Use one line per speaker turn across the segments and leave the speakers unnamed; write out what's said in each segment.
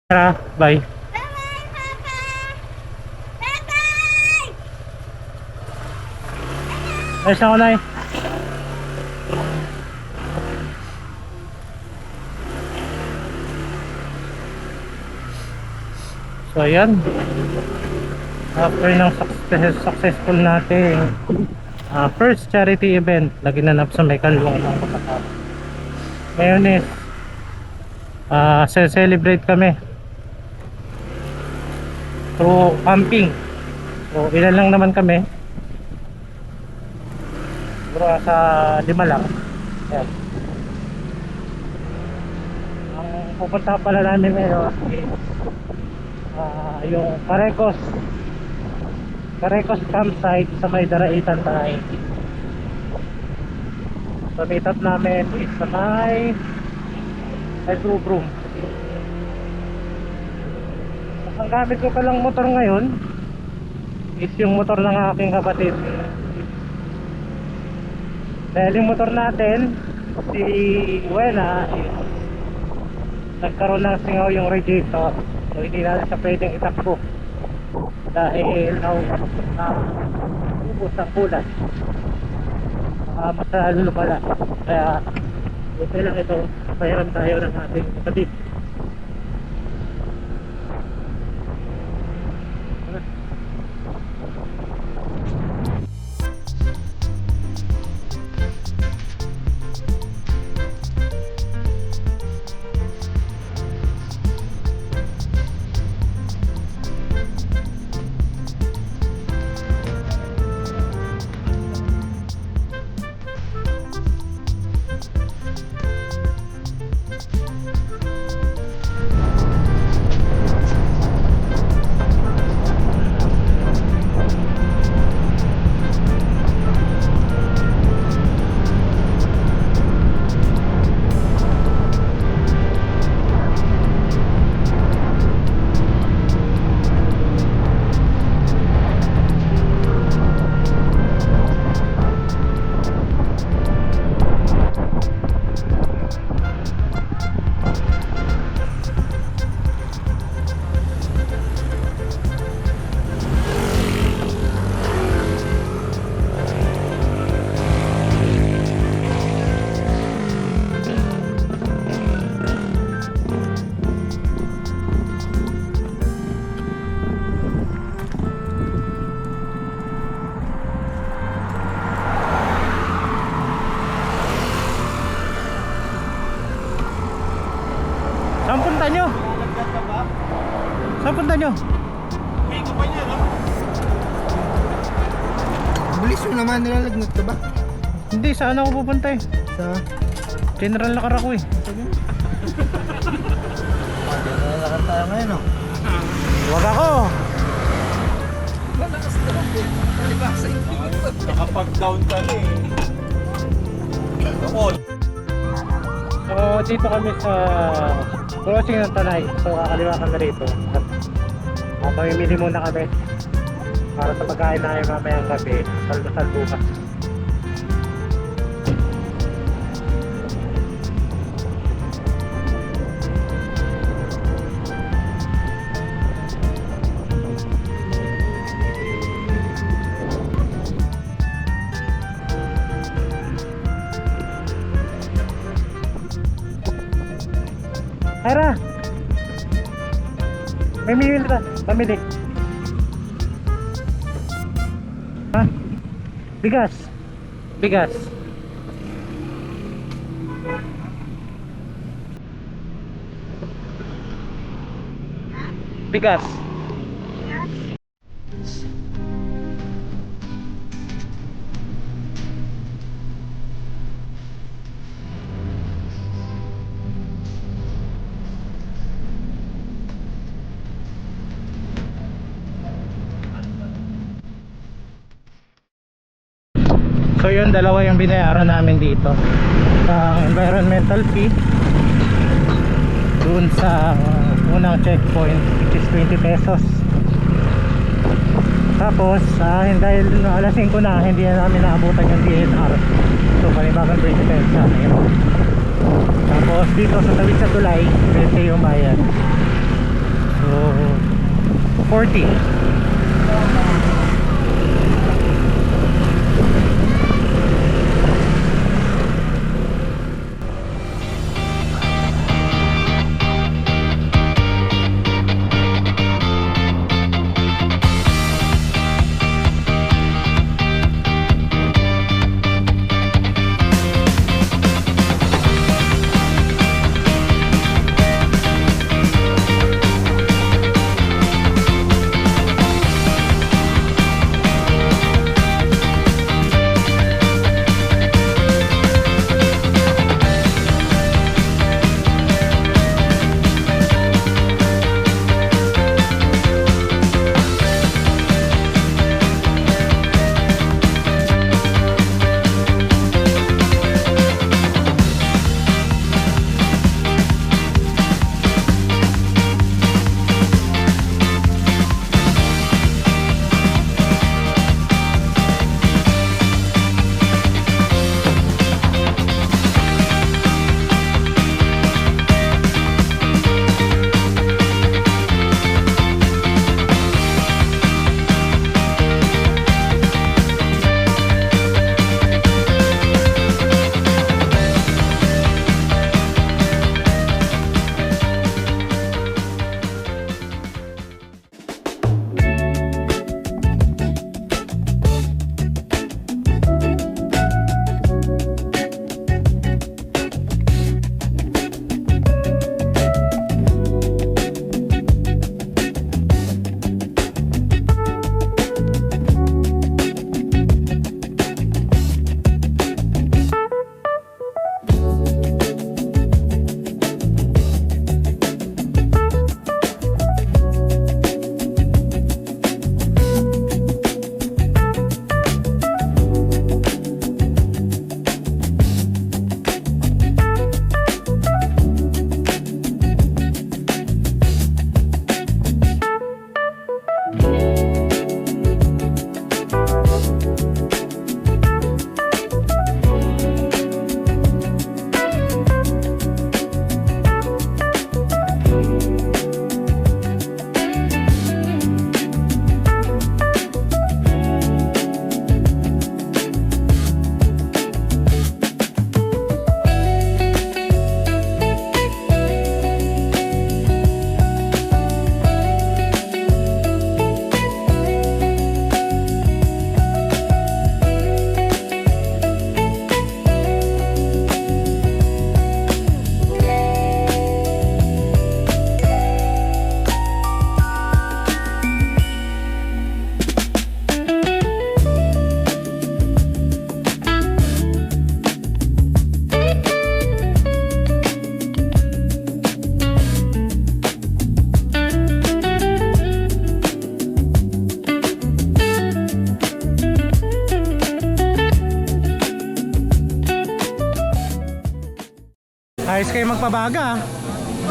Tara, bye. Ayos na ako na eh. So ayan, after ng successful natin first charity event na ginanap sa may Kalwang ng Kapatid. Ngayon is celebrate kami through camping. So ilan lang naman kami, siguro sa 5 lang. Ayan. Ang pupunta pala namin ngayon yung Carecos campsite sa may Daraitan tayo. So meet up namin is sa may Brum. Ang gamit ko palang motor ngayon is yung motor ng aking kapatid. Dahil yung motor natin, si Wena, nagkaroon ng singaw yung radiator. So hindi natin siya pwedeng itakbo dahil ubos ang kulat. Mas lalo lumala. Kaya okay lang ito, pahiram tayo ng ating kapatid. Saan punta nyo? Saan punta nyo?
Bilis mo naman, nilalagnat ka ba?
Hindi, saan ako pupunta eh?
Sa...
General Nakarako eh.
Nilalakan tayo ngayon, no?
Huwag ako!
Nakapag-down ka na eh. Come on.
So dito kami sa crossing ng Tanay. So kakaliwa kami rito. At mamimili muna kami para sa pagkain namin mamayang gabi. Salbasal bukas. Tara! May mili na. Pamili. Ha? Bigas. Bigas. Bigas. So yun, dalawa yung binayaran namin dito. Environmental fee dun sa unang checkpoint, which is 20 pesos. Tapos dahil alas 5 na, hindi na namin naabutan yung DNR. So panibagang 20 pesos sa amin. Tapos dito sa tawid sa tulay, 20 yung bayan. 240. Ayos kayo magpabaga ah.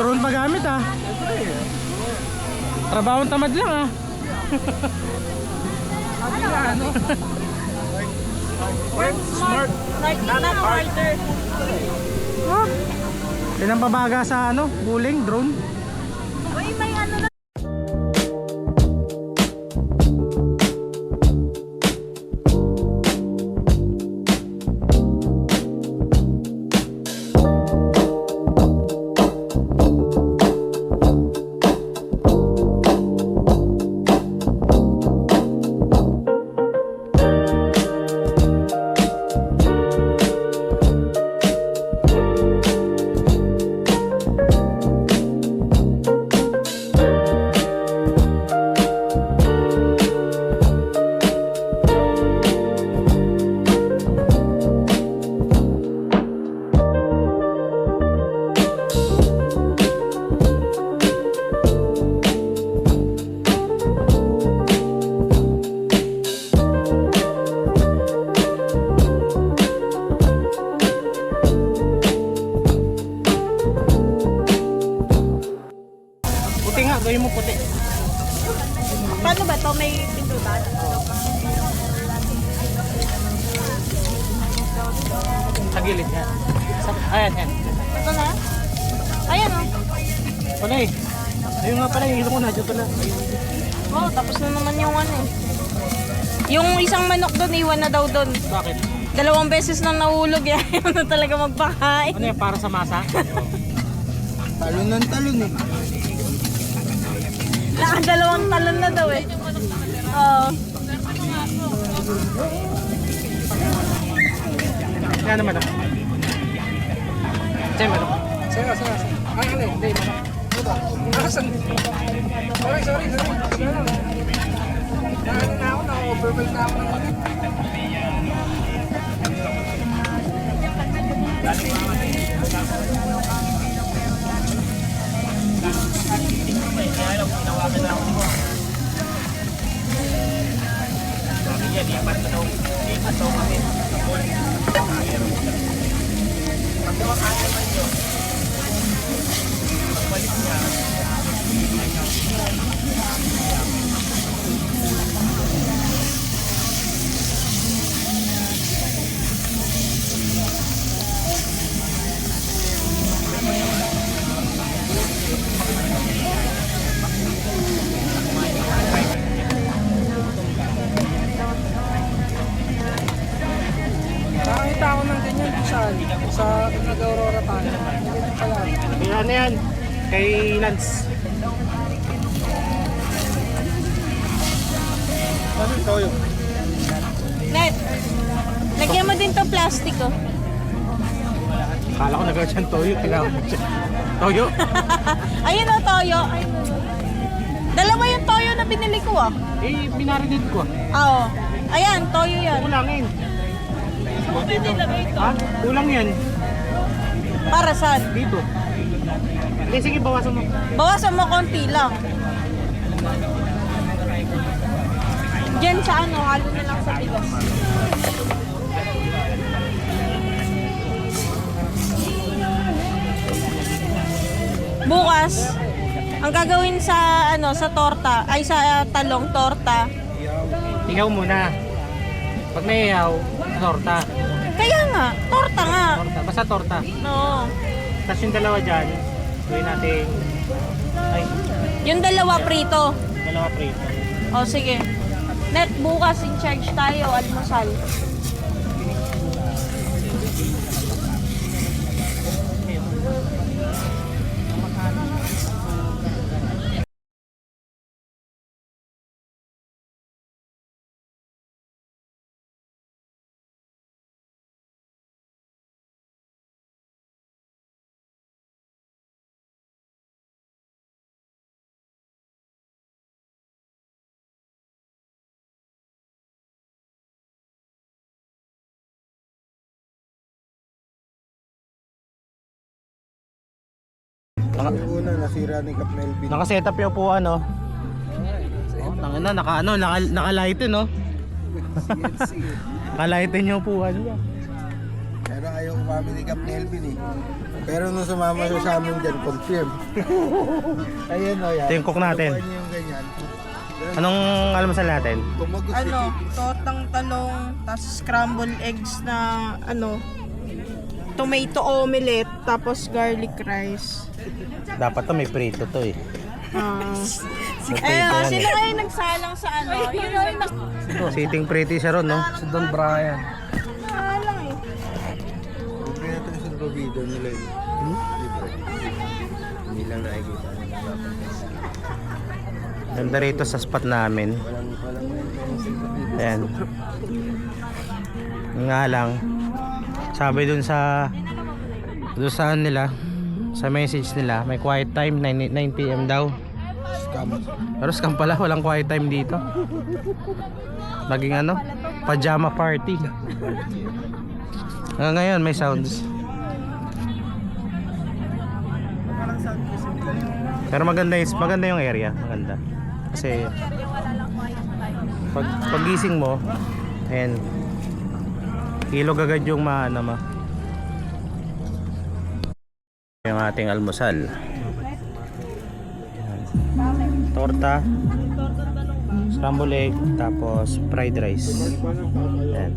Drone pa gamit ah. Trabahong tamad lang ah.
Work smart.
Like not harder.
Oh. Pinampabaga sa ano, buling, drone.
Uy, may ano na.
Gawin mo puti.
Paano ba to? May pindutan?
Sa gilid yan. Ayan, yan.
Ito na? Ayan o.
Pala eh. Ayun nga pala, yung hilo ko na. Diyan pala.
Oh, tapos na naman yung ano. Yung isang manok doon, iwan na daw doon.
Bakit?
2 beses na nahulog yan. Ayaw na talaga magpakain.
Ano yan, para sa masa?
Talon ng talon eh.
2 talon na daw eh. Oo.
Yan naman ako. Diyan manok.
Saya. Ay, ano, hindi, manok. Ano ba? Asan? Sorry. Ano na ako, na-overwhelm na ako ng manok. Nakakita ako ng ganyan sa nag-aurora tayo. Ganyan pala.
Kaya ano yan? Kay Lance. Ano yung toyo?
Net, lagyan mo din to plastic oh.
Akala ko nagawin siyang toyo. Kailangan mo siya. Toyo?
Ayun oh, toyo. Dalawa yung toyo na binili ko ah.
Eh, minarinate ko.
Oo. Ayan, toyo yan.
Kulangin. Ha? Kulang yan.
Para saan?
Dito. Hindi, sige, bawasan mo.
Bawasan mo konti lang. Diyan sa ano, halo na lang sa bigas. Bukas, ang gagawin sa ano, sa torta, ay sa talong torta.
Ihaw muna. Pag may ihaw, torta.
Kaya nga, torta nga.
Torta. Basta torta.
No.
Tapos yung dalawa dyan, gawin natin. Ay,
Yung dalawa prito.
dalawa prito.
O sige. Net, bukas in charge tayo, almusal.
Yung una, nasira ni Cap Melvin.
Naka-setup yung upuan, no? Tangina, naka-lighten, no? Naka-lighten yung upuan niya.
Pero ayaw kumami ni Cap Melvin eh. Pero nung sumama siya sa amin dyan, confirm. Ayun o yan.
Ito yung cook natin.
Kukuha niya yung ganyan.
Anong almasal natin?
Tumagus
Ano, totang talong, tapos scrambled eggs na ano, tomato omelette, tapos garlic rice.
Dapat to may prito to eh.
Sino kayo nagsalang sa ano? Yun yung
Sitting pretty siya ron, no?
Si Don Brian.
nagsalang eh.
Libre natin sa Robido nila yun. Libre. Hindi lang nakikita.
Ganda rito sa spot namin. Ayan. Nga lang, sabi dun sa nila, sa message nila, may quiet time 9 PM daw.
Scam.
Pero scam pala, walang quiet time dito. Naging ano, pajama party. Ngayon may sounds. Pero maganda yung area, maganda. Kasi pagising mo, ayan, ilog agad yung yung ating almusal. Ayan. Torta, scrambled egg, tapos fried rice. Ayan.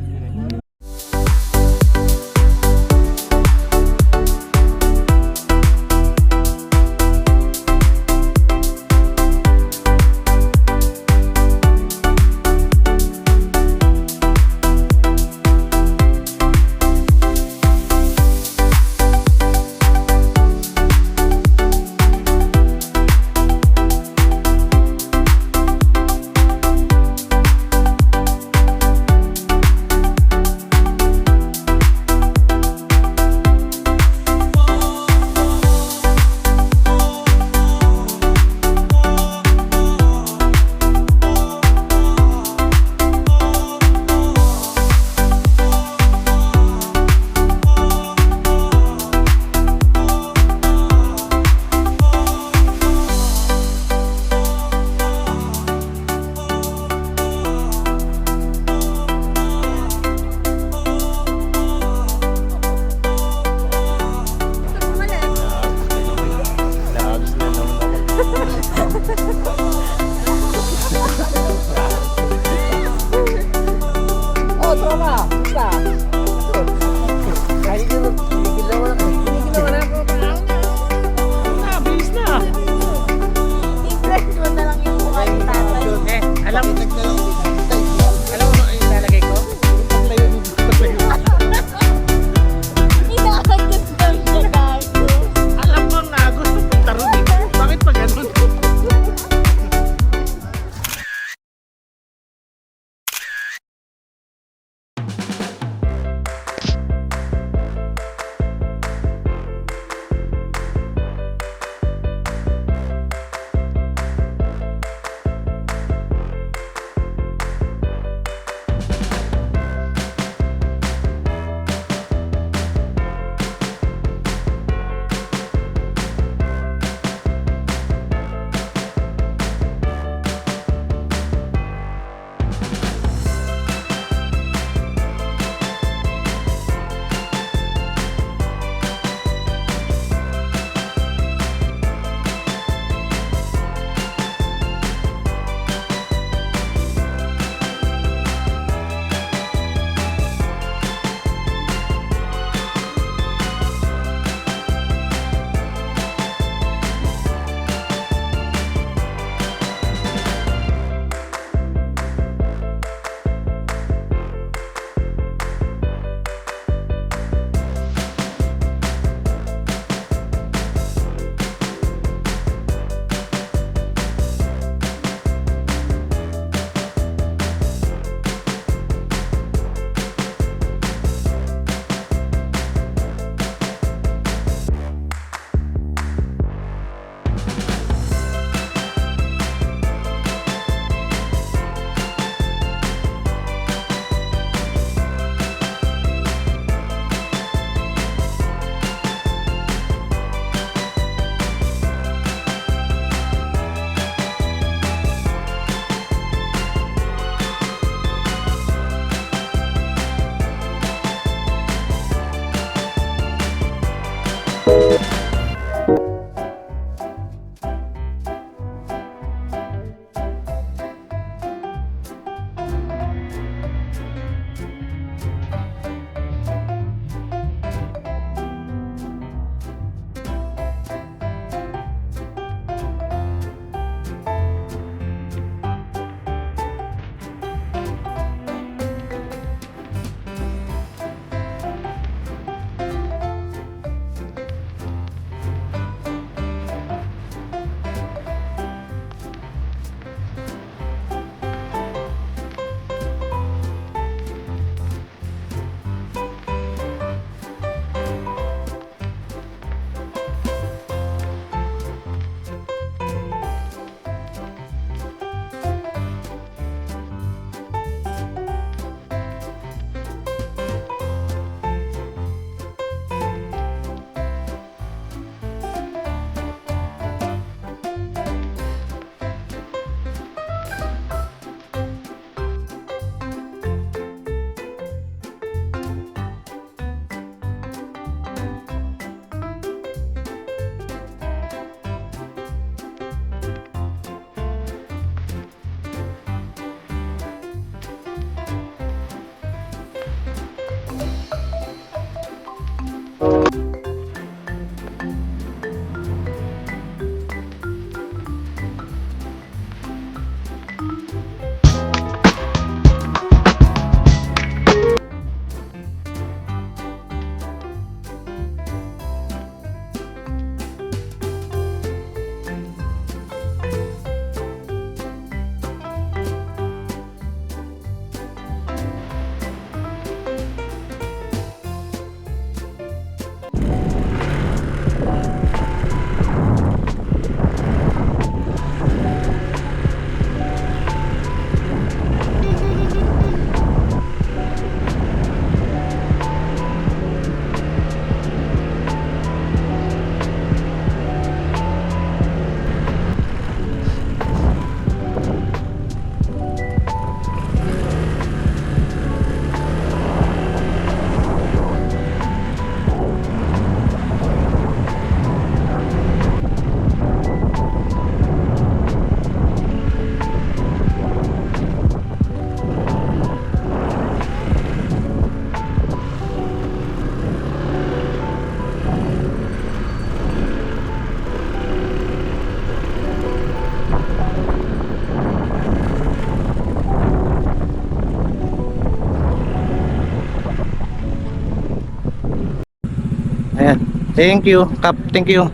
Thank you, Kap. Thank you.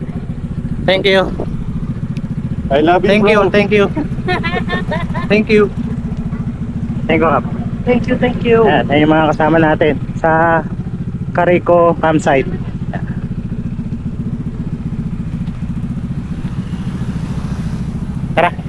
Thank you.
I love you,
Thank you.
bro.
Thank you. Thank you. Thank you, Kap.
Thank you, thank you.
Yan yung mga kasama natin sa Carico campsite. Tara.